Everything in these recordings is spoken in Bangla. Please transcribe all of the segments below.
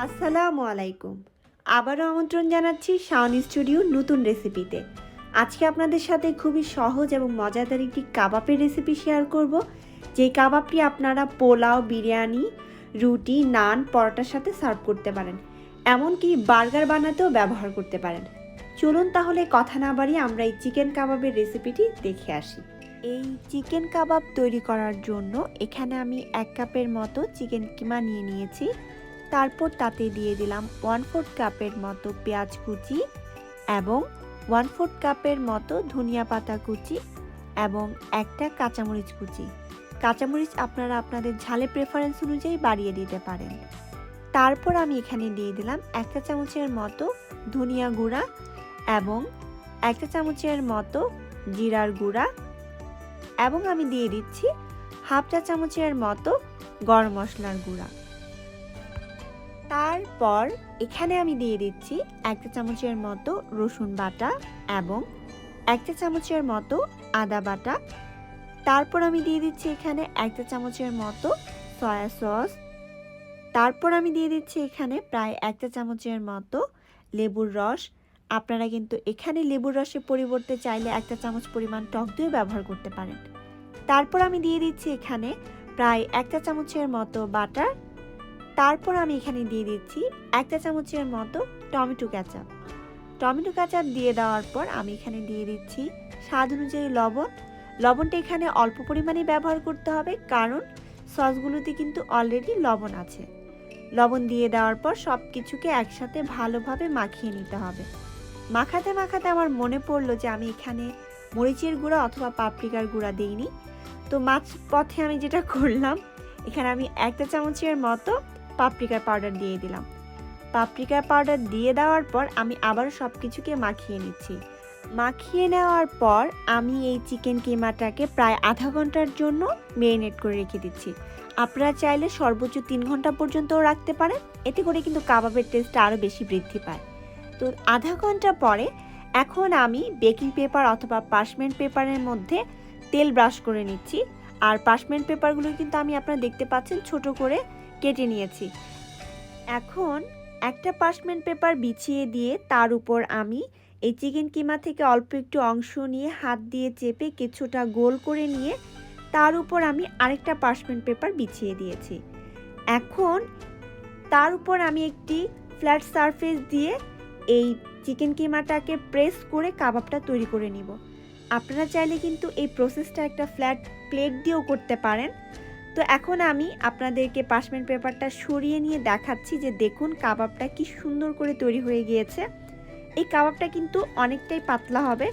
আসসালামু আলাইকুম। আবারও আমন্ত্রণ জানাচ্ছি শাওন স্টুডিওর নতুন রেসিপিতে। আজকে আপনাদের সাথে খুবই সহজ এবং মজাদার একটি কাবাবের রেসিপি শেয়ার করব। যেই কাবাবটি আপনারা পোলাও, বিরিয়ানি, রুটি, নান, পরোটার সাথে সার্ভ করতে পারেন। এমনকি বার্গার বানাতেও ব্যবহার করতে পারেন। চলুন তাহলে কথা না বাড়িয়ে আমরা এই চিকেন কাবাবের রেসিপিটি দেখে আসি। এই চিকেন কাবাব তৈরি করার জন্য এখানে আমি 1 কাপের মতো চিকেন কিমা নিয়ে নিয়েছি। তারপর তাতে দিয়ে দিলাম 1/4 কাপের মতো পেঁয়াজ কুচি এবং 1/4 কাপের মতো ধনিয়া পাতা কুচি এবং একটা কাঁচামরিচ কুচি। কাঁচামরিচ আপনারা আপনাদের ঝালের প্রেফারেন্স অনুযায়ী বাড়িয়ে দিতে পারেন। তারপর আমি এখানে দিয়ে দিলাম 1 চা চামচের মতো ধনিয়া গুঁড়া এবং 1 চা চামচের মতো জিরার গুঁড়া এবং আমি দিয়ে দিচ্ছি 1/2 চা চামচের মতো গরম মশলার গুঁড়া। তারপর এখানে আমি দিয়ে দিচ্ছি 1 চা চামচের মতো রসুন বাটা এবং 1 চা চামচের মতো আদা বাটা। তারপর আমি দিয়ে দিচ্ছি এখানে 1 চা চামচের মতো সয়া সস। তারপর আমি দিয়ে দিচ্ছি এখানে প্রায় 1 চা চামচের মতো লেবুর রস। আপনারা কিন্তু এখানে লেবুর রসের পরিবর্তে চাইলে 1 চা চামচ পরিমাণ টক দই ব্যবহার করতে পারেন। তারপর আমি দিয়ে দিচ্ছি এখানে প্রায় 1 চা চামচের মতো বাটার। তারপর আমি এখানে দিয়ে দিচ্ছি 1 চা চামচের মতো টমেটো কেচাপ। টমেটো কেচাপ দিয়ে দেওয়ার পর আমি এখানে দিয়ে দিচ্ছি স্বাদ অনুযায়ী লবণ। লবণটা এখানে অল্প পরিমাণে ব্যবহার করতে হবে, কারণ সসগুলোতে কিন্তু অলরেডি লবণ আছে। লবণ দিয়ে দেওয়ার পর সব কিছুকে একসাথে ভালোভাবে মাখিয়ে নিতে হবে। মাখাতে মাখাতে আমার মনে পড়লো যে আমি এখানে মরিচের গুঁড়া অথবা পাপরিকার গুঁড়া দিইনি। তো মাছ পথে আমি যেটা করলাম, এখানে আমি 1 চা চামচের মতো পাপরিকার পাউডার দিয়ে দিলাম। পাপরিকার পাউডার দিয়ে দেওয়ার পর আমি আবারও সব কিছুকে মাখিয়ে নিচ্ছি। মাখিয়ে নেওয়ার পর আমি এই চিকেন কিমাটাকে প্রায় আধা ঘন্টার জন্য ম্যারিনেট করে রেখে দিচ্ছি। আপনারা চাইলে সর্বোচ্চ 3 ঘন্টা পর্যন্তও রাখতে পারেন, এতে করে কিন্তু কাবাবের টেস্টটা আরও বেশি বৃদ্ধি পায়। তো আধা ঘন্টা পরে এখন আমি বেকিং পেপার অথবা পার্চমেন্ট পেপারের মধ্যে তেল ব্রাশ করে নিচ্ছি। আর পার্চমেন্ট পেপারগুলো কিন্তু আমি আপনারা দেখতে পাচ্ছেন ছোট করে কেটে নিয়েছি। এখন একটা পার্চমেন্ট পেপার বিছিয়ে দিয়ে তার উপর আমি এই চিকেন কিমা থেকে অল্প একটু অংশ নিয়ে হাত দিয়ে চেপে কিছুটা গোল করে নিয়ে তার উপর আমি আরেকটা পার্চমেন্ট পেপার বিছিয়ে দিয়েছি। এখন তার উপর আমি একটি ফ্ল্যাট সারফেস দিয়ে এই চিকেন কিমাটাকে প্রেস করে কাবাবটা তৈরি করে নিব। আপনারা চাইলে কিন্তু এই প্রসেসটা একটা ফ্ল্যাট প্লেট দিয়েও করতে পারেন। তো এখন আমি আপনাদেরকে পার্চমেন্ট পেপারটা সরিয়ে নিয়ে দেখাচ্ছি যে দেখুন কাবাবটা কি সুন্দর করে তৈরি হয়ে গিয়েছে। এই কাবাবটা কিন্তু অনেকটাই পাতলা হবে,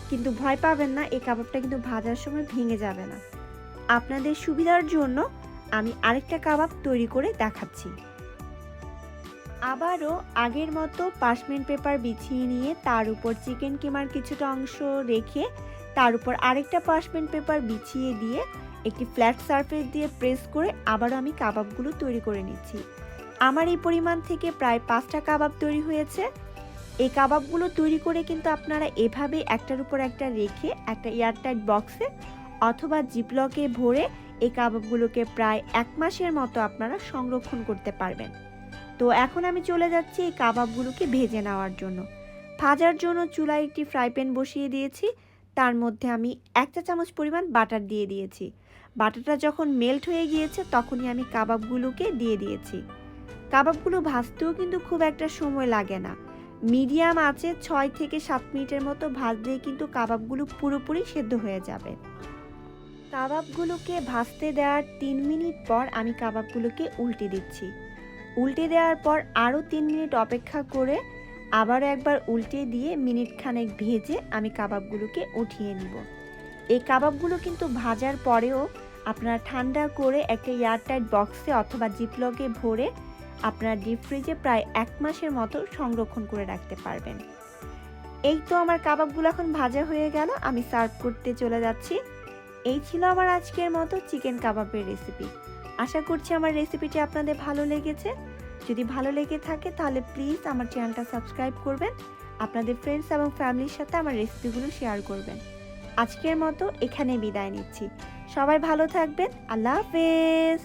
কিন্তু ভয় পাবেন না, এই কাবাবটা কিন্তু ভাজার সময় ভেঙে যাবে না। আপনাদের সুবিধার জন্য আমি আরেকটা কাবাব তৈরি করে দেখাচ্ছি। আবারও আগের মতো পার্চমেন্ট পেপার বিছিয়ে নিয়ে তার উপর চিকেন কিমার কিছুটা অংশ রেখে তার উপর আরেকটা পার্চমেন্ট পেপার বিছিয়ে দিয়ে একটি ফ্ল্যাট সারফেস দিয়ে প্রেস করে আবারও আমি কাবাবগুলো তৈরি করে নিচ্ছি। আমার এই পরিমাণ থেকে প্রায় 5টা কাবাব তৈরি হয়েছে। এই কাবাবগুলো তৈরি করে কিন্তু আপনারা এভাবে একটার উপর একটা রেখে একটা এয়ারটাইট বক্সে অথবা জিপলকে ভরে এই কাবাবগুলোকে প্রায় 1 মাসের মতো আপনারা সংরক্ষণ করতে পারবেন। তো এখন আমি চলে যাচ্ছি এই কাবাবগুলোকে ভেজে নেওয়ার জন্য। ভাজার জন্য চুলায় একটি ফ্রাই প্যান বসিয়ে দিয়েছি। তার মধ্যে আমি 1 চা চামচ পরিমাণ বাটার দিয়ে দিয়েছি। বাটারটা যখন মেল্ট হয়ে গিয়েছে তখনই আমি কাবাবগুলোকে দিয়ে দিয়েছি। কাবাবগুলো ভাজতেও কিন্তু খুব একটা সময় লাগে না। মিডিয়াম আঁচে 6 থেকে 7 মিনিটের মতো ভাজলেই কিন্তু কাবাবগুলো পুরোপুরি সেদ্ধ হয়ে যাবে। কাবাবগুলোকে ভাজতে দেওয়ার 3 মিনিট পর আমি কাবাবগুলোকে উল্টে দিচ্ছি। উল্টে দেওয়ার পর আরও 3 মিনিট অপেক্ষা করে আবারও একবার উল্টে দিয়ে মিনিট খানেক ভেজে আমি কাবাবগুলোকে উঠিয়ে নিব। এই কাবাবগুলো কিন্তু ভাজার পরেও আপনারা ঠান্ডা করে একটা এয়ারটাইট বক্সে অথবা জিপলকে ভরে আপনারা ডিপ ফ্রিজে প্রায় 1 মাসের মতো সংরক্ষণ করে রাখতে পারবেন। এই তো আমার কাবাবগুলো এখন ভাজা হয়ে গেল, আমি সার্ভ করতে চলে যাচ্ছি। এই ছিল আমার আজকের মতো চিকেন কাবাবের রেসিপি। আশা করছি আমার রেসিপিটি আপনাদের ভালো লেগেছে। যদি ভালো লেগে থাকে তাহলে প্লিজ আমার চ্যানেলটা সাবস্ক্রাইব করবেন, আপনাদের ফ্রেন্ডস এবং ফ্যামিলির সাথে আমার রেসিপিগুলো শেয়ার করবেন। আজকের মতো এখানে বিদায় নিচ্ছি। সবাই ভালো থাকবেন। আল্লাহ হাফেজ।